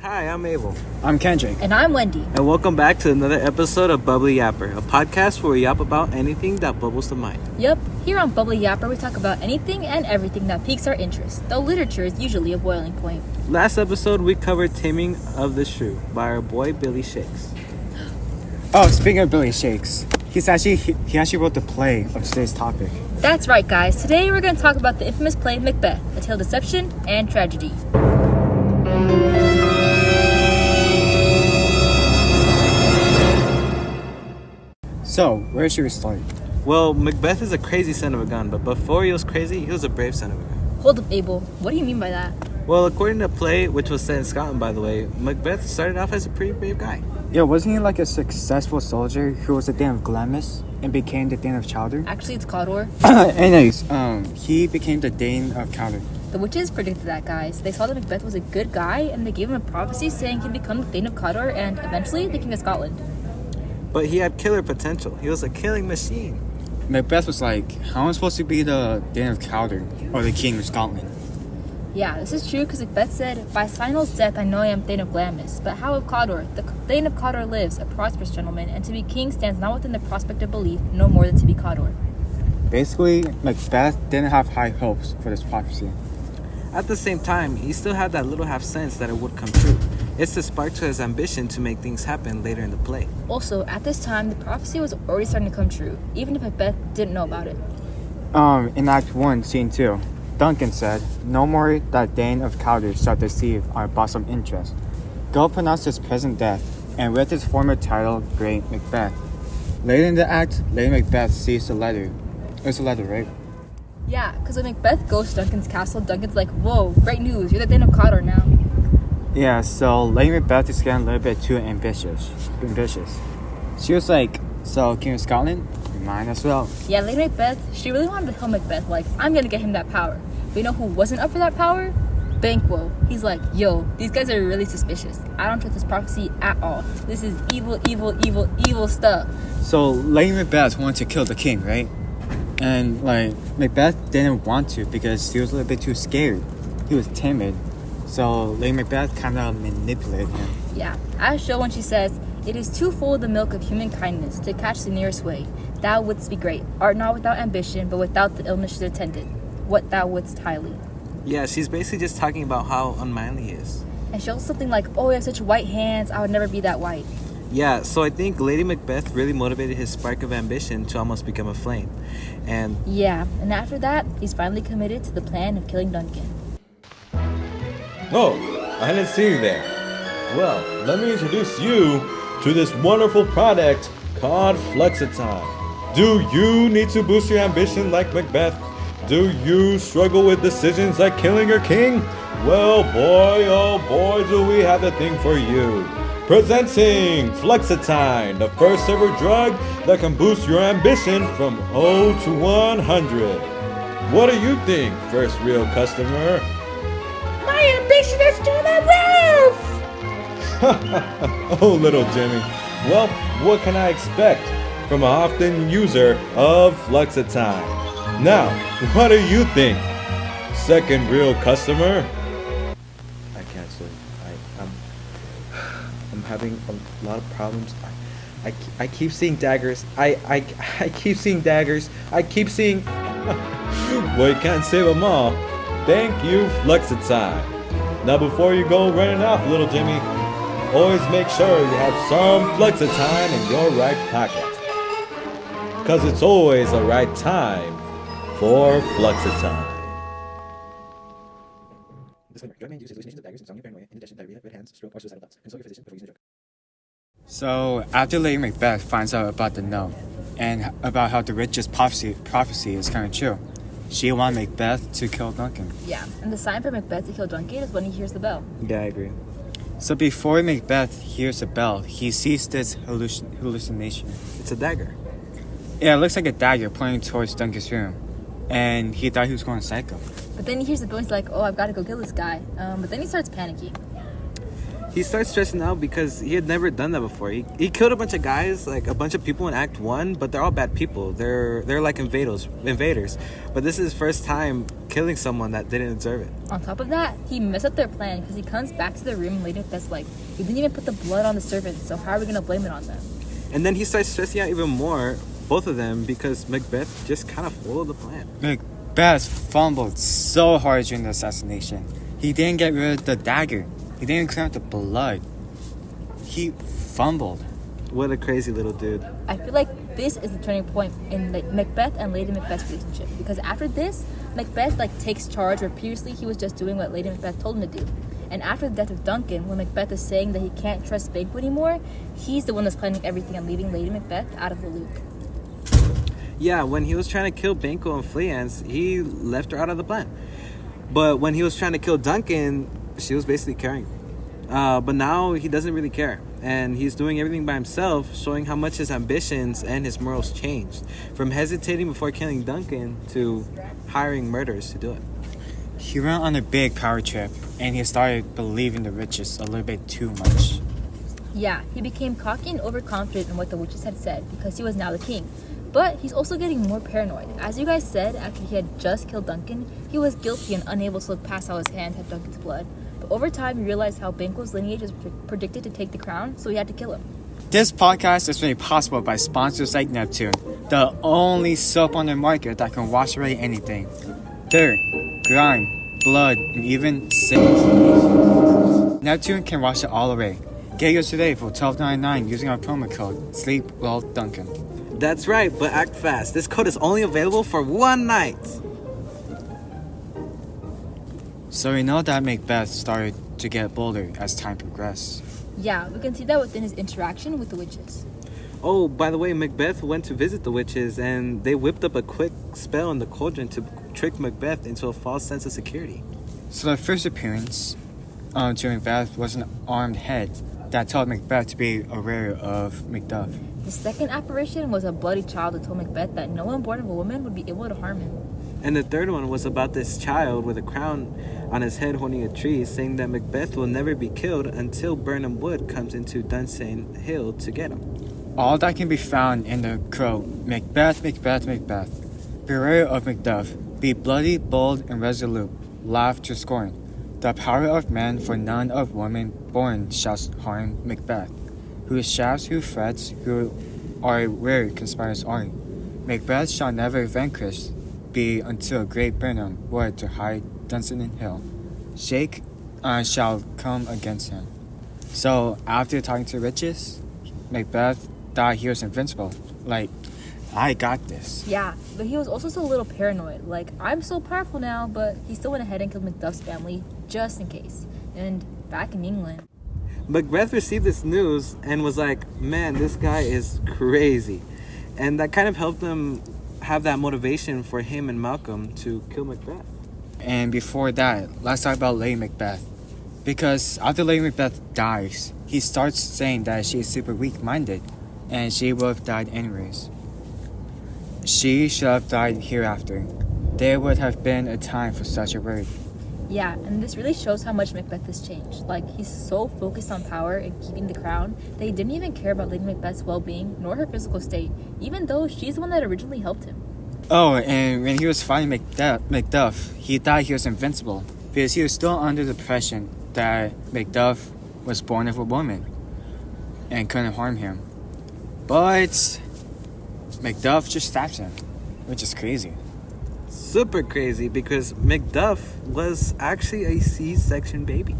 Hi, I'm Abel. I'm Kendrick. And I'm Wendy. And welcome back to another episode of Bubbly Yapper, a podcast where we yap about anything that bubbles the mind. Yep, here on Bubbly Yapper we talk about anything and everything that piques our interest, though literature is usually a boiling point. Last episode, we covered Taming of the Shrew by our boy Billy Shakes. Oh, speaking of Billy Shakes, he actually wrote the play of today's topic. That's right, guys. Today we're going to talk about the infamous play Macbeth, a tale of deception and tragedy. So, where should we start? Well, Macbeth is a crazy son of a gun, but before he was crazy, he was a brave son of a gun. Hold up, Abel. What do you mean by that? Well, according to the play, which was set in Scotland, by the way, Macbeth started off as a pretty brave guy. Yeah, wasn't he like a successful soldier who was the Thane of Glamis and became the Thane of Chowder? Actually, it's Cawdor. Anyways, he became the Thane of Chowder. The witches predicted that, guys. They saw that Macbeth was a good guy, and they gave him a prophecy saying he'd become the Thane of Cawdor and eventually the King of Scotland. But he had killer potential. He was a killing machine. Macbeth was like, how am I supposed to be the Thane of Chowder or the King of Scotland? Yeah, this is true because Macbeth said, by Sinel's death I know I am Thane of Glamis, but how of Cawdor? The Thane of Cawdor lives, a prosperous gentleman, and to be king stands not within the prospect of belief, no more than to be Cawdor. Basically, Macbeth didn't have high hopes for this prophecy. At the same time, he still had that little half sense that it would come true. It's the spark to his ambition to make things happen later in the play. Also, at this time, the prophecy was already starting to come true, even if Macbeth didn't know about it. In Act 1, Scene 2, Duncan said, no more that Thane of Cawdor shall deceive our bosom interest. Go pronounce his present death, and with his former title, Great Macbeth. Later in the act, Lady Macbeth sees the letter. It's a letter, right? Yeah, because when Macbeth goes to Duncan's castle, Duncan's like, whoa, great news, you're the Thane of Cawdor now. Yeah, so Lady Macbeth is getting a little bit too ambitious. She was like, so King of Scotland? Mine as well. Yeah, Lady Macbeth, she really wanted to kill Macbeth, like, I'm gonna get him that power. But you know who wasn't up for that power? Banquo. He's like, yo, these guys are really suspicious. I don't trust this prophecy at all. This is evil, evil, evil, evil stuff. So Lady Macbeth wanted to kill the king, right? And like Macbeth didn't want to because he was a little bit too scared. He was timid. So Lady Macbeth kind of manipulated him. Yeah, as shown when she says, it is too full of the milk of human kindness to catch the nearest way. Thou wouldst be great, art not without ambition, but without the illness should attend it. What thou wouldst highly. Yeah, she's basically just talking about how unmanly he is. And she also something like, oh, you have such white hands, I would never be that white. Yeah, so I think Lady Macbeth really motivated his spark of ambition to almost become a flame. And yeah, and after that, he's finally committed to the plan of killing Duncan. Oh, I didn't see you there. Well, let me introduce you to this wonderful product called Flexitime. Do you need to boost your ambition like Macbeth? Do you struggle with decisions like killing your king? Well, boy, oh boy, do we have the thing for you. Presenting Flexitime, the first ever drug that can boost your ambition from 0 to 100. What do you think, first real customer? My ambition is through the roof! Oh, little Jimmy. Well, what can I expect from an often user of Flexitime? Now, what do you think, second real customer? I can't sleep. I'm having a lot of problems. I keep seeing daggers. I keep seeing daggers. I keep seeing. Well, you can't save them all. Thank you, Flexitime. Now, before you go running off, little Jimmy, always make sure you have some Flexitime in your right pocket. Because it's always the right time for Flexitime. So after Lady Macbeth finds out about the note and about how the witch's prophecy is kind of true, she wanted Macbeth to kill Duncan. Yeah, and the sign for Macbeth to kill Duncan is when he hears the bell. Yeah, I agree. So before Macbeth hears the bell, he sees this hallucination. It's a dagger. Yeah, it looks like a dagger pointing towards Duncan's room. And he thought he was going psycho. But then he hears the bell and he's like, oh, I've got to go kill this guy. But then he starts panicking. He starts stressing out because he had never done that before. He killed a bunch of guys, like a bunch of people in Act 1, but they're all bad people. They're like invaders. But this is his first time killing someone that didn't deserve it. On top of that, he messed up their plan because he comes back to the room and Lady Macbeth's like, you didn't even put the blood on the servants, so how are we going to blame it on them? And then he starts stressing out even more, both of them, because Macbeth just kind of foiled the plan. Macbeth fumbled so hard during the assassination. He didn't get rid of the dagger. He didn't clean up the blood. He fumbled. What a crazy little dude. I feel like this is the turning point in Macbeth and Lady Macbeth's relationship, because after this, Macbeth takes charge where previously he was just doing what Lady Macbeth told him to do. And after the death of Duncan, when Macbeth is saying that he can't trust Banquo anymore, he's the one that's planning everything and leaving Lady Macbeth out of the loop. Yeah, when he was trying to kill Banquo and Fleance, he left her out of the plan. But when he was trying to kill Duncan, she was basically carrying. But now he doesn't really care. And he's doing everything by himself, showing how much his ambitions and his morals changed. From hesitating before killing Duncan to hiring murderers to do it. He went on a big power trip, and he started believing the witches a little bit too much. Yeah, he became cocky and overconfident in what the witches had said because he was now the king. But he's also getting more paranoid. As you guys said, after he had just killed Duncan, he was guilty and unable to look past how his hand had Duncan's blood. But over time, he realized how Banquo's lineage was predicted to take the crown, so he had to kill him. This podcast is made possible by sponsors like Neptune, the only soap on the market that can wash away anything. Dirt, grime, blood, and even sins. Neptune can wash it all away. Get yours today for $12.99 using our promo code SleepWellDuncan. That's right, but act fast. This code is only available for one night. So we know that Macbeth started to get bolder as time progressed. Yeah, we can see that within his interaction with the witches. Oh, by the way, Macbeth went to visit the witches, and they whipped up a quick spell in the cauldron to trick Macbeth into a false sense of security. So the first appearance to Macbeth was an armed head that told Macbeth to be aware of Macduff. The second apparition was a bloody child that told Macbeth that no one born of a woman would be able to harm him. And the third one was about this child with a crown on his head holding a tree, saying that Macbeth will never be killed until Birnam Wood comes into Dunsane Hill to get him. All that can be found in the quote, Macbeth, Macbeth, Macbeth. Beware of Macduff. Be bloody, bold, and resolute. Laugh to scorn. The power of man, for none of woman born shall harm Macbeth. Who shafts, who frets, who are weary conspires on. Macbeth shall never vanquish be until great Birnam Wood to hide Dunstan Hill. Shake shall come against him. So after talking to riches, Macbeth thought he was invincible. I got this. Yeah, but he was also still a little paranoid. I'm so powerful now, but he still went ahead and killed Macduff's family just in case. And back in England, Macbeth received this news and was like, man, this guy is crazy. And that kind of helped him have that motivation for him and Malcolm to kill Macbeth. And before that, let's talk about Lady Macbeth. Because after Lady Macbeth dies, he starts saying that she is super weak-minded and she would have died anyways. She should have died hereafter. There would have been a time for such a word. yeah, and this really shows how much Macbeth has changed. He's so focused on power and keeping the crown that he didn't even care about Lady Macbeth's well-being nor her physical state, even though she's the one that originally helped him. Oh, and when he was fighting Macduff, he thought he was invincible because he was still under the impression that Macduff was born of a woman and couldn't harm him. But Macduff just stabs him, which is crazy. Super crazy, because Macduff was actually a C-section baby.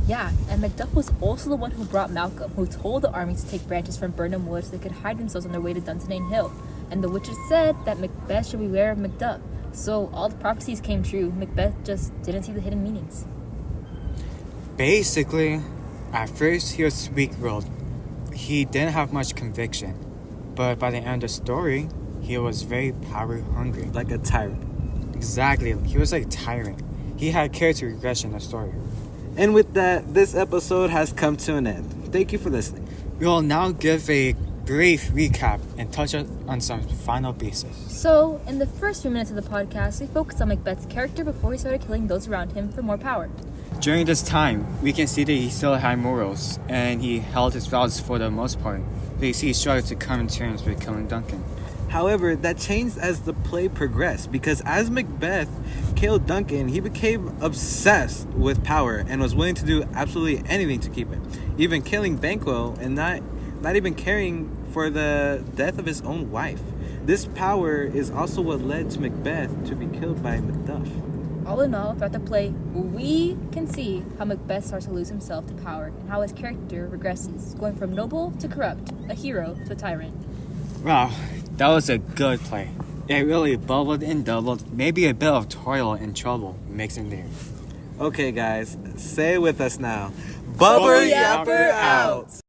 Yeah, and Macduff was also the one who brought Malcolm, who told the army to take branches from Birnam Wood so they could hide themselves on their way to Dunstan Hill. And the witches said that Macbeth should beware of Macduff. So all the prophecies came true. Macbeth just didn't see the hidden meanings. Basically, at first he was weak-willed. He didn't have much conviction. But by the end of the story, he was very power-hungry. Like a tyrant. Exactly, he was like a tyrant. He had character regression in the story. And with that, this episode has come to an end. Thank you for listening. We will now give a brief recap and touch on some final bases. So, in the first few minutes of the podcast, we focused on Macbeth's character before he started killing those around him for more power. During this time, we can see that he still had morals, and he held his vows for the most part. But you see, he struggled to come to terms with killing Duncan. However, that changed as the play progressed because as Macbeth killed Duncan, he became obsessed with power and was willing to do absolutely anything to keep it, even killing Banquo and not even caring for the death of his own wife. This power is also what led to Macbeth to be killed by Macduff. All in all, throughout the play, we can see how Macbeth starts to lose himself to power and how his character regresses, going from noble to corrupt, a hero to a tyrant. Wow, that was a good play. It really bubbled and doubled. Maybe a bit of toil and trouble mixed in there. Okay, guys, say it with us now. Bubber Yapper out!